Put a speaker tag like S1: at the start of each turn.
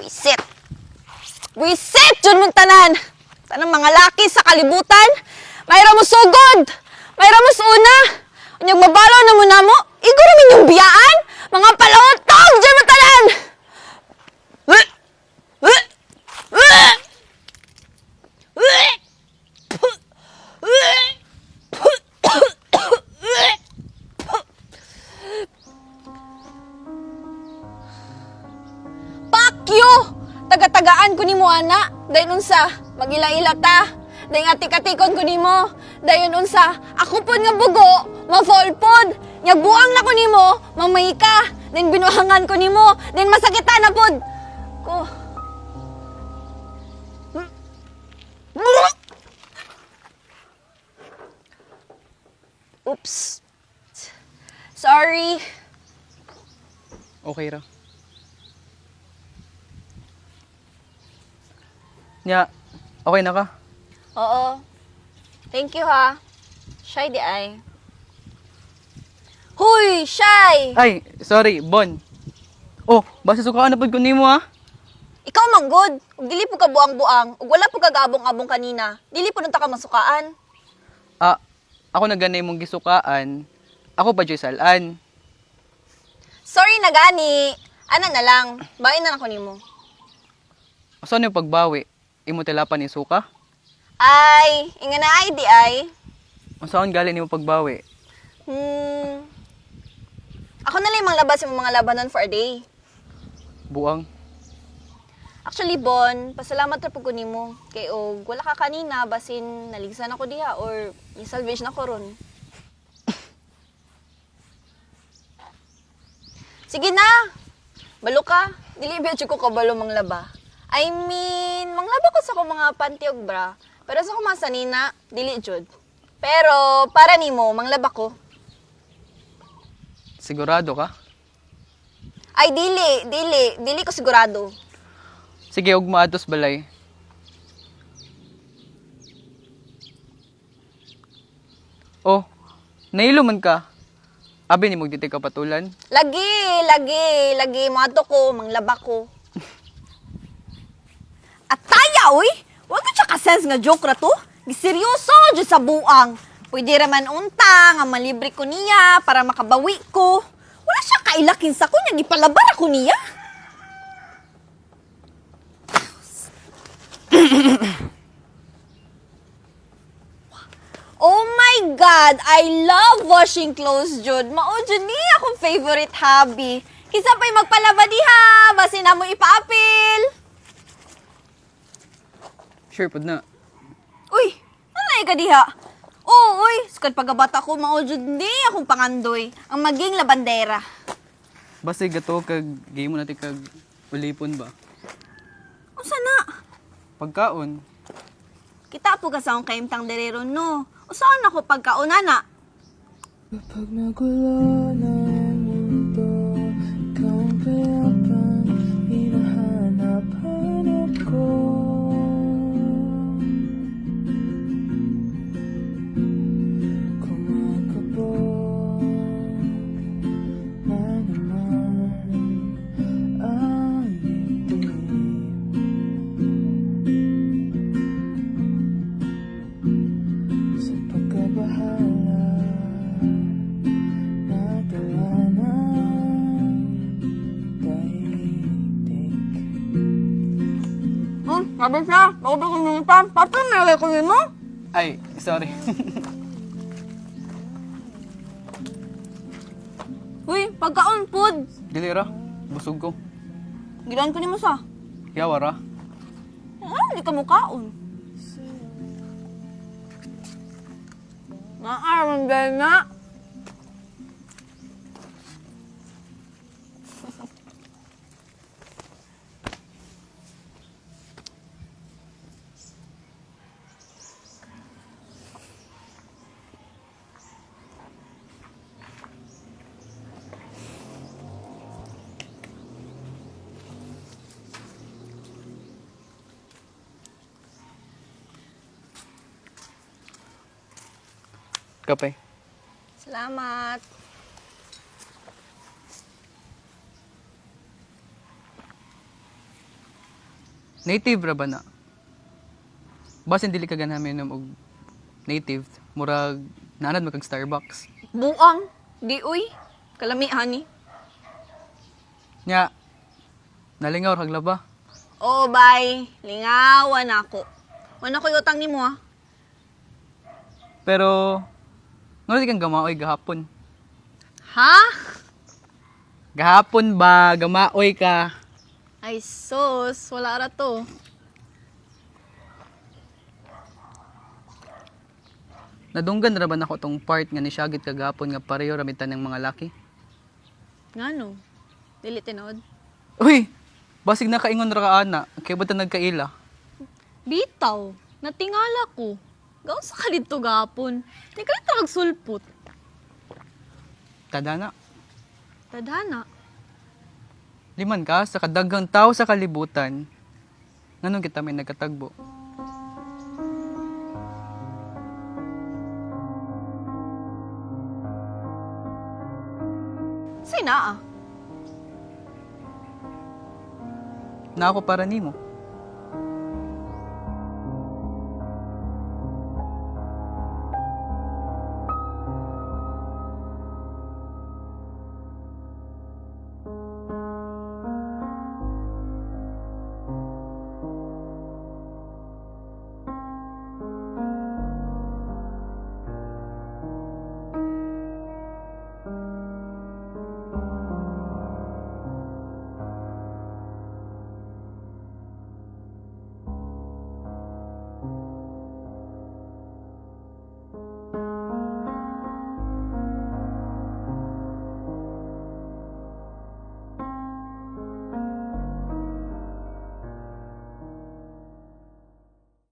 S1: Wisit! Wisit! Jud mong tanan! Tanang mga laki sa kalibutan! Mayra mo sugod! Mayra mo una! Unyag mabalaw na mo na mo! Igo namin yung biyaan! Mga palawantog! Jud mong tanan! Pakyo! Taga-tagaan ko ni mo, ana. Dayon unsa, magila-ila ta. Dayon atik-atikon ko ni mo. Dayon unsa, ako pod nga bugo, ma-fall pod. Buang na ko ni mo, mamay ka. Dayon binuhangan ko ni mo. Dayon masakitan na pod. Ko. Oops. Sorry.
S2: Okay ra. Nya, okay na ka?
S1: Oo. Thank you, ha. Shy di ay. Huy! Shy!
S2: Ay, sorry, Bon. Oh, basta sukaan na pod ko nimo ha.
S1: Ikaw manggod. Ug dili po ka buang-buang. Ug wala po ka gabong-abong kanina. Dili po nunta ka masukaan.
S2: Ah, ako na ganay mong gisukaan. Ako pa Joy Salan.
S1: Sorry na gani. Ana na lang. Bain na ako nimo.
S2: Saan yung pagbawi? Imo tilapan ni suka?
S1: Ay, inga na ay di ay.
S2: Saan galing nimo pagbawi?
S1: Ako na lang manglabas yung mga labanan for a day.
S2: Buang.
S1: Actually, Bon, pasalamat ra pud ko nimo. Kay og wala ka kanina basin naligsan ako diha or ni-salvage na ko ron. Sige na. Balo ka. Dili ba ko kabalo manglaba. I mean, manglaba ko sa ko mga panty ug bra. Pero sa ko mga sanina, dili jud. Pero para nimo manglaba ko.
S2: Sigurado ka?
S1: Ay dili ko sigurado.
S2: Sige, og maatos balay. Oh, nailo man ka. Abi ni magditay ka patulan.
S1: Lagi mato ko manglaba ko. At taya, uy! Huwag ko siya ka-sense nga joke ra to. Seryoso, dyan sa buang. Pwede raman unta, nga malibre ko niya, para makabawi ko. Wala siya kailakin sa kunya, ipalabar ako niya. Oh my God! I love washing clothes, Jud. Mao, Jud, ni akong favorite hobby. Kisa pa'y magpalaba diha, basi na mo ipaapil.
S2: Sure pod na.
S1: Uy, nanay ka diha? Oo, uy, sukad pagabata ko, maujud di akong pangandoy. Ang maging labandera.
S2: Basta gato kag game mo natin kag ulipon ba?
S1: Unsa na?
S2: Pagkaon.
S1: Kita po ka sa akong kaimtang derero, no? Usaan ako pagkaunana.
S3: Kapag nagulo ng mundo, ikaw ang kayapang hinahanap-hanap ko. Kumakabog na naman ang dibdib. Sa pagkabahala nadala ng daigdig.
S1: Sabi siya, bakit ako nung pa? Papa, may ko mo?
S2: Ay, sorry.
S1: Uy, pagkaon pod.
S2: Dili ra. Busog ko.
S1: Gilan ko ni mo sa.
S2: Yawa ra.
S1: Hindi ka mukaon. Maaram dahil na.
S2: Kapay.
S1: Salamat.
S2: native ra ba na? Basin dili ka ganahan minom og native, murag naanad mo kag Starbucks.
S1: Buang. Di uy. Kalami, honey.
S2: Nya, nalingaw ra kag laba.
S1: Oh, bye. Lingawan ako. Wala ko utang ni mo, ha?
S2: Pero, nga di kang gamaoy gahapon.
S1: Ha?
S2: Gahapon ba, gamaoy ka?
S1: Ay, sus. Wala ra to.
S2: Nadunggan ra ba nako tong part nga ni Shagit kagapon nga pareho ramitan ng mga laki?
S1: Ngano? Dili tinod.
S2: Uy, basig nakaingon ra ka ana, kay bata nagkaila.
S1: Bitaw. Natingala ko. Gaw sa ka dito gapon. Di ka dito nagsulpot.
S2: Tadana,
S1: Tadhana.
S2: liman ka sa kadaghang tao sa kalibutan. Nganong kita may nagkatagbo?
S1: Sina, ah?
S2: Na ako para nimo.